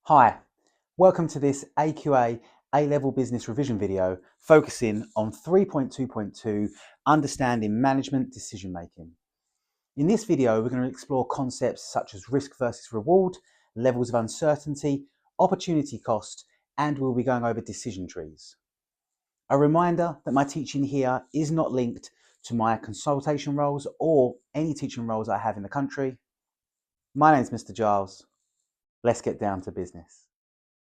Hi, welcome to this AQA A-Level Business revision video focusing on 3.2.2 Understanding Management Decision Making. In this video, we're going to explore concepts such as risk versus reward, levels of uncertainty, opportunity cost, and we'll be going over decision trees. A reminder that my teaching here is not linked to my consultation roles or any teaching roles I have in the country. My name's Mr. Giles. Let's get down to business.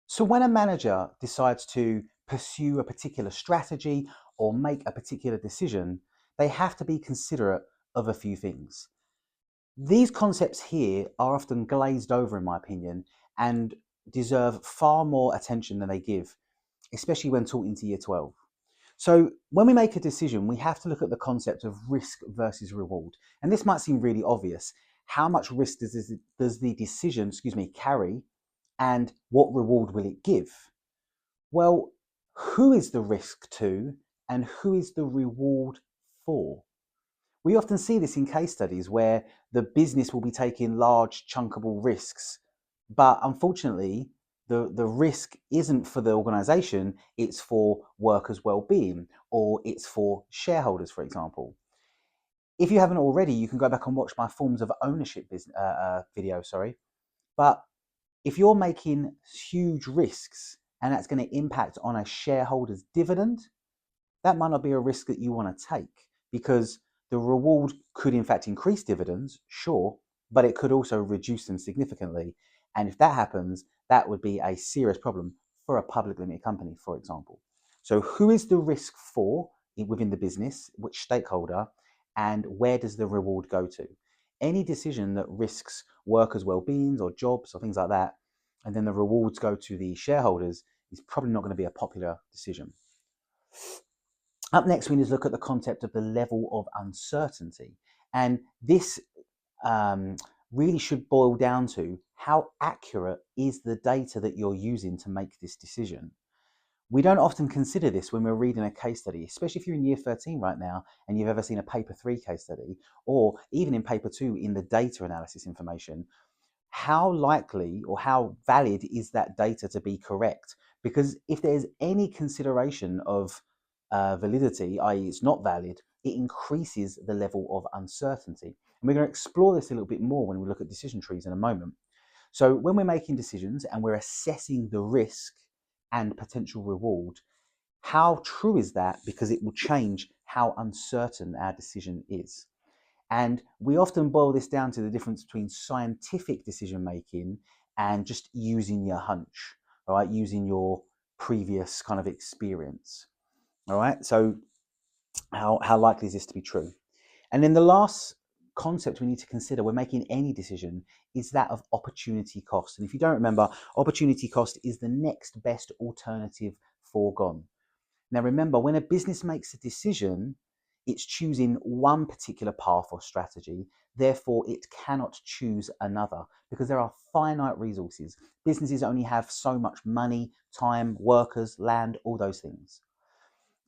So when a manager decides to pursue a particular strategy or make a particular decision, they have to be considerate of a few things. These concepts here are often glazed over, in my opinion, and deserve far more attention than they give, especially when taught into Year 12. So when we make a decision, we have to look at the concept of risk versus reward. And this might seem really obvious. How much risk does the decision, carry, and what reward will it give? Well, who is the risk to and who is the reward for? We often see this in case studies where the business will be taking large chunkable risks, but unfortunately, the risk isn't for the organization, it's for workers' well-being, or it's for shareholders, for example. If you haven't already, you can go back and watch my forms of ownership video, But if you're making huge risks and that's going to impact on a shareholder's dividend, that might not be a risk that you want to take, because the reward could in fact increase dividends, sure, but it could also reduce them significantly. And if that happens, that would be a serious problem for a public limited company, for example. So who is the risk for within the business, which stakeholder, and where does the reward go to? Any decision that risks workers' well-being or jobs or things like that, and then the rewards go to the shareholders, is probably not going to be a popular decision. Up next, we need to look at the concept of the level of uncertainty. And this really should boil down to how accurate is the data that you're using to make this decision. We don't often consider this when we're reading a case study, especially if you're in year 13 right now and you've ever seen a paper 3 case study, or even in paper 2 in the data analysis information. How likely or how valid is that data to be correct? Because if there's any consideration of validity, i.e. it's not valid, it increases the level of uncertainty. And we're going to explore this a little bit more when we look at decision trees in a moment. So when we're making decisions and we're assessing the risk and potential reward, how true is that? Because it will change how uncertain our decision is. And we often boil this down to the difference between scientific decision making and just using your hunch, all right, using your previous kind of experience. All right, so how likely is this to be true? And then the last concept we need to consider when making any decision is that of opportunity cost. And if you don't remember, opportunity cost is the next best alternative foregone. Now remember, when a business makes a decision, it's choosing one particular path or strategy. Therefore, it cannot choose another because there are finite resources. Businesses only have so much money, time, workers, land, all those things.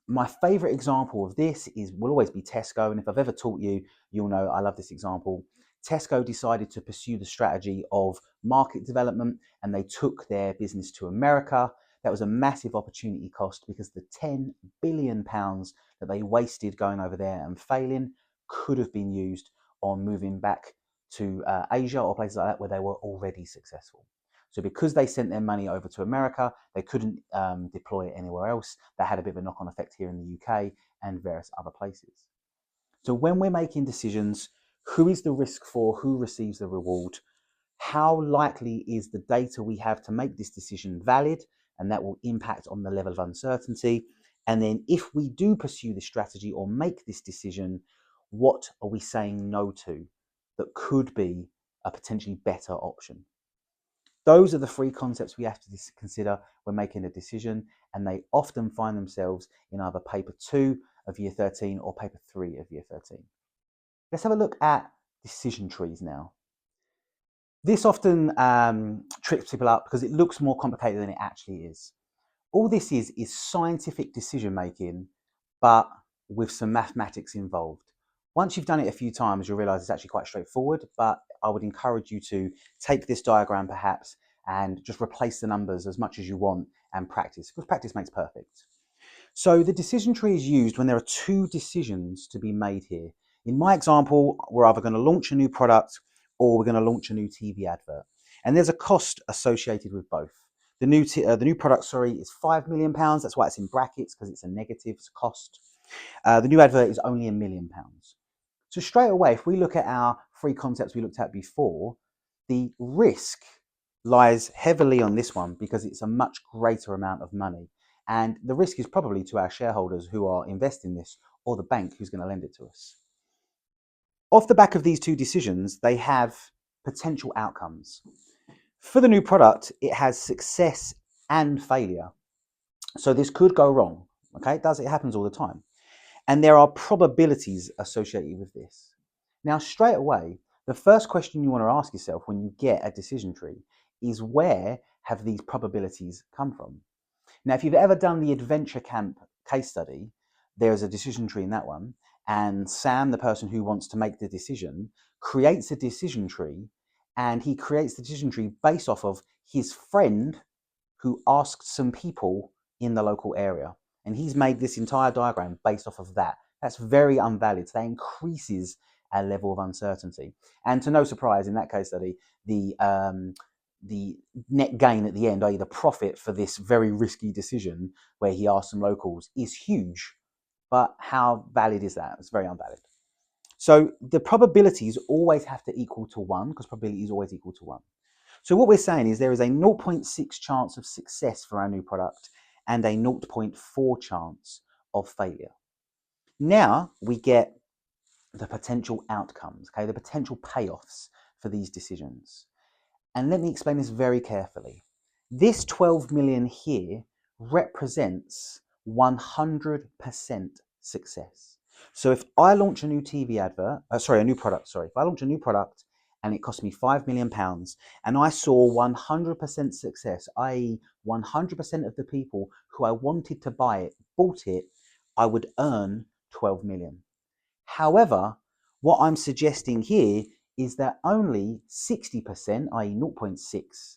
My favorite example of this will always be Tesco. And if I've ever taught you, you'll know I love this example. Tesco decided to pursue the strategy of market development and they took their business to America. That was a massive opportunity cost because the £10 billion that they wasted going over there and failing could have been used on moving back to Asia or places like that where they were already successful. So because they sent their money over to America, they couldn't deploy it anywhere else. That had a bit of a knock-on effect here in the UK and various other places. So when we're making decisions, who is the risk for, who receives the reward? How likely is the data we have to make this decision valid? And that will impact on the level of uncertainty. And then if we do pursue this strategy or make this decision, what are we saying no to that could be a potentially better option? Those are the three concepts we have to consider when making a decision, and they often find themselves in either paper 2 of year 13 or paper 3 of year 13. Let's have a look at decision trees now. This often trips people up because it looks more complicated than it actually is. All this is scientific decision making, but with some mathematics involved. Once you've done it a few times, you'll realize it's actually quite straightforward, but I would encourage you to take this diagram perhaps and just replace the numbers as much as you want and practice, because practice makes perfect. So the decision tree is used when there are two decisions to be made here. In my example, we're either going to launch a new product or we're going to launch a new TV advert. And there's a cost associated with both. The new product, is £5 million. That's why it's in brackets, because it's a negative cost. The new advert is only £1 million. So straight away, if we look at our three concepts we looked at before, the risk lies heavily on this one because it's a much greater amount of money. And the risk is probably to our shareholders who are investing this, or the bank who's going to lend it to us. Off the back of these two decisions, they have potential outcomes. For the new product, it has success and failure. So this could go wrong. Okay, it happens all the time. And there are probabilities associated with this. Now, straight away, the first question you want to ask yourself when you get a decision tree is, where have these probabilities come from? Now, if you've ever done the Adventure Camp case study, there's a decision tree in that one. And Sam, the person who wants to make the decision, creates a decision tree, and he creates the decision tree based off of his friend who asked some people in the local area. And he's made this entire diagram based off of that. That's very unvalid. So that increases our level of uncertainty. And to no surprise, in that case study, the net gain at the end, i.e. the profit for this very risky decision where he asked some locals, is huge. But how valid is that? It's very unvalid. So the probabilities always have to equal to 1, because probability is always equal to 1. So what we're saying is there is a 0.6 chance of success for our new product and a 0.4 chance of failure. Now we get the potential outcomes, okay, the potential payoffs for these decisions. And let me explain this very carefully. This 12 million here represents 100% success. So if I launch a new TV advert, a new product, if I launch a new product and it cost me £5 million and I saw 100% success, i.e. 100% of the people who I wanted to buy it bought it, I would earn 12 million. However, what I'm suggesting here is that only 60%, i.e. 0.6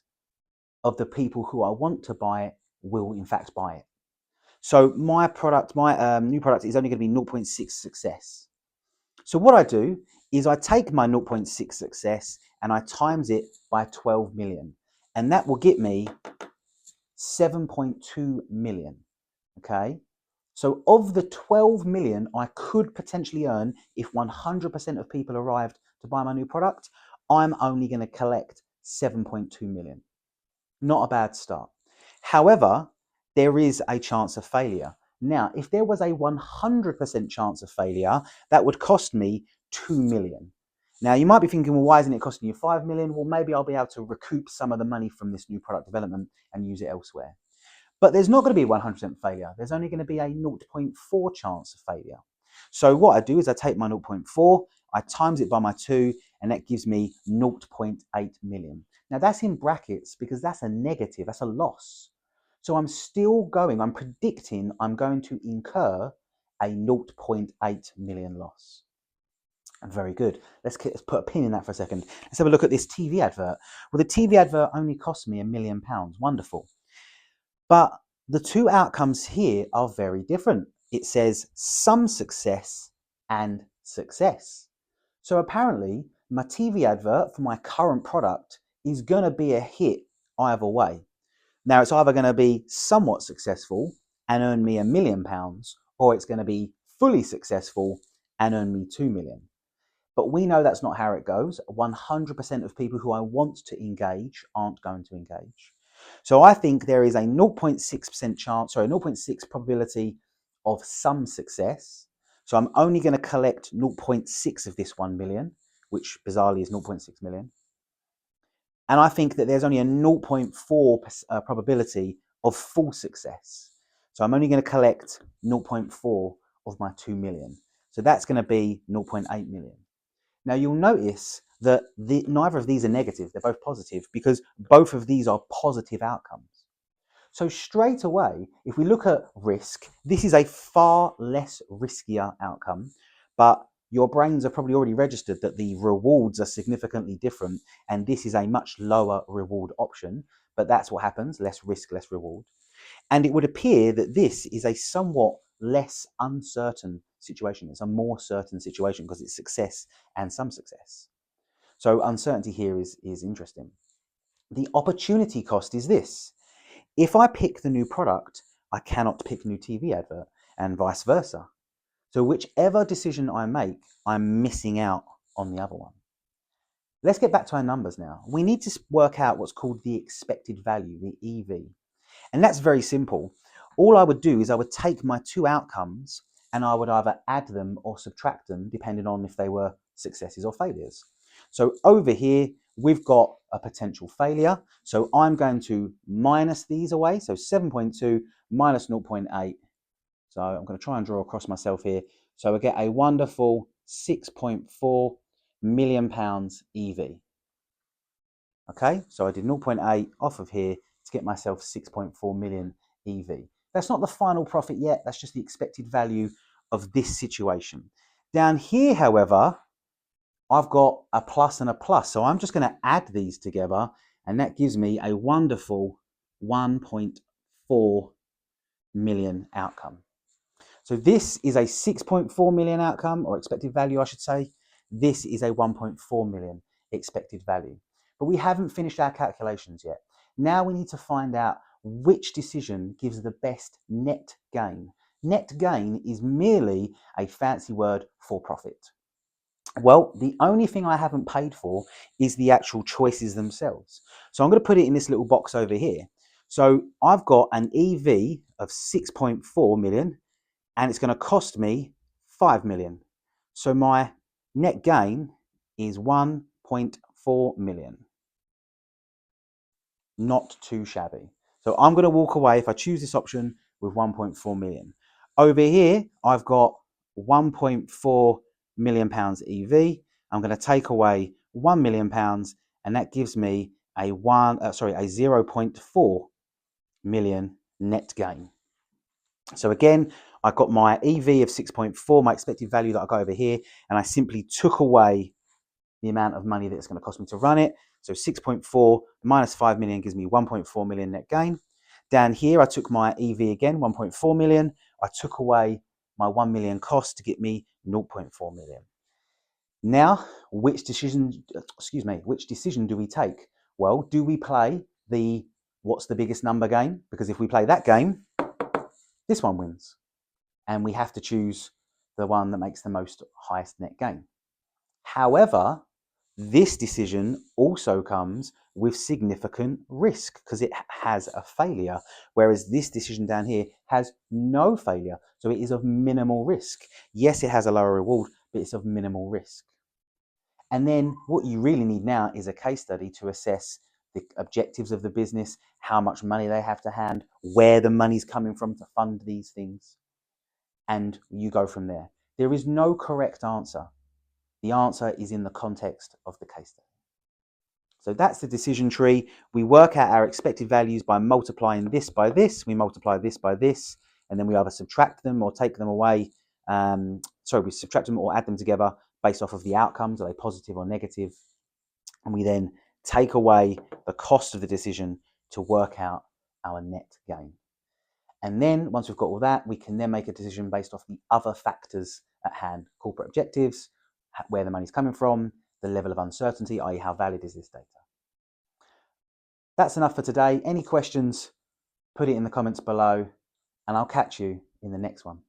of the people who I want to buy it will in fact buy it. So my new product is only going to be 0.6 success. So what I do is I take my 0.6 success and I times it by 12 million. And that will get me 7.2 million. Okay. So of the 12 million I could potentially earn if 100% of people arrived to buy my new product, I'm only going to collect 7.2 million. Not a bad start. However, there is a chance of failure. Now, if there was a 100% chance of failure, that would cost me 2 million. Now, you might be thinking, well, why isn't it costing you 5 million? Well, maybe I'll be able to recoup some of the money from this new product development and use it elsewhere. But there's not going to be a 100% failure. There's only going to be a 0.4 chance of failure. So what I do is I take my 0.4, I times it by my 2, and that gives me 0.8 million. Now that's in brackets because that's a negative, that's a loss. So I'm predicting I'm going to incur a 0.8 million loss. Very good. Let's put a pin in that for a second. Let's have a look at this TV advert. Well, the TV advert only cost me £1 million. Wonderful. But the two outcomes here are very different. It says some success and success. So apparently my TV advert for my current product is going to be a hit either way. Now it's either going to be somewhat successful and earn me £1 million, or it's going to be fully successful and earn me 2 million. But we know that's not how it goes. 100% of people who I want to engage aren't going to engage. So I think there is a 0.6% chance, or a 0.6 probability of some success. So I'm only going to collect 0.6 of this 1 million, which bizarrely is 0.6 million. And I think that there's only a 0.4 probability of full success. So I'm only going to collect 0.4 of my 2 million. So that's going to be 0.8 million. Now you'll notice that neither of these are negative, they're both positive because both of these are positive outcomes. So straight away, if we look at risk, this is a far less riskier outcome, but your brains are probably already registered that the rewards are significantly different and this is a much lower reward option, but that's what happens, less risk, less reward. And it would appear that this is a somewhat less uncertain situation. It's a more certain situation because it's success and some success. So uncertainty here is interesting. The opportunity cost is this. If I pick the new product, I cannot pick new TV advert and vice versa. So whichever decision I make, I'm missing out on the other one. Let's get back to our numbers now. We need to work out what's called the expected value, the EV. And that's very simple. All I would do is I would take my two outcomes and I would either add them or subtract them depending on if they were successes or failures. So over here, we've got a potential failure. So I'm going to minus these away. So 7.2 minus 0.8. So I'm going to try and draw across myself here. So I get a wonderful £6.4 million EV. Okay, so I did 0.8 off of here to get myself 6.4 million EV. That's not the final profit yet. That's just the expected value of this situation. Down here, however, I've got a plus and a plus. So I'm just going to add these together and that gives me a wonderful 1.4 million outcome. So this is a 6.4 million outcome, or expected value, I should say. This is a 1.4 million expected value. But we haven't finished our calculations yet. Now we need to find out which decision gives the best net gain. Net gain is merely a fancy word for profit. Well, the only thing I haven't paid for is the actual choices themselves. So I'm going to put it in this little box over here. So I've got an EV of 6.4 million and it's going to cost me 5 million. So my net gain is 1.4 million. Not too shabby. So I'm going to walk away, if I choose this option, with 1.4 million. Over here, I've got 1.4 million pounds EV. I'm going to take away 1 million pounds, and that gives me a 0.4 million net gain. So again, I've got my EV of 6.4, my expected value that I got over here, and I simply took away the amount of money that it's going to cost me to run it. So 6.4 minus 5 million gives me 1.4 million net gain. Down here, I took my EV again, 1.4 million. I took away my 1 million cost to get me 0.4 million. Now, which decision do we take? Well, do we play the what's the biggest number game? Because if we play that game, this one wins. And we have to choose the one that makes the most highest net gain. However, this decision also comes with significant risk because it has a failure, whereas this decision down here has no failure. So it is of minimal risk. Yes, it has a lower reward, but it's of minimal risk. And then what you really need now is a case study to assess the objectives of the business, how much money they have to hand, where the money's coming from to fund these things. And you go from there. There is no correct answer. The answer is in the context of the case study. So that's the decision tree. We work out our expected values by multiplying this by this. We multiply this by this, and then we either subtract them or take them away. We subtract them or add them together based off of the outcomes. Are they positive or negative? And we then take away the cost of the decision to work out our net gain. And then once we've got all that, we can then make a decision based off the other factors at hand: corporate objectives, where the money's coming from, the level of uncertainty, i.e. how valid is this data. That's enough for today. Any questions, put it in the comments below, and I'll catch you in the next one.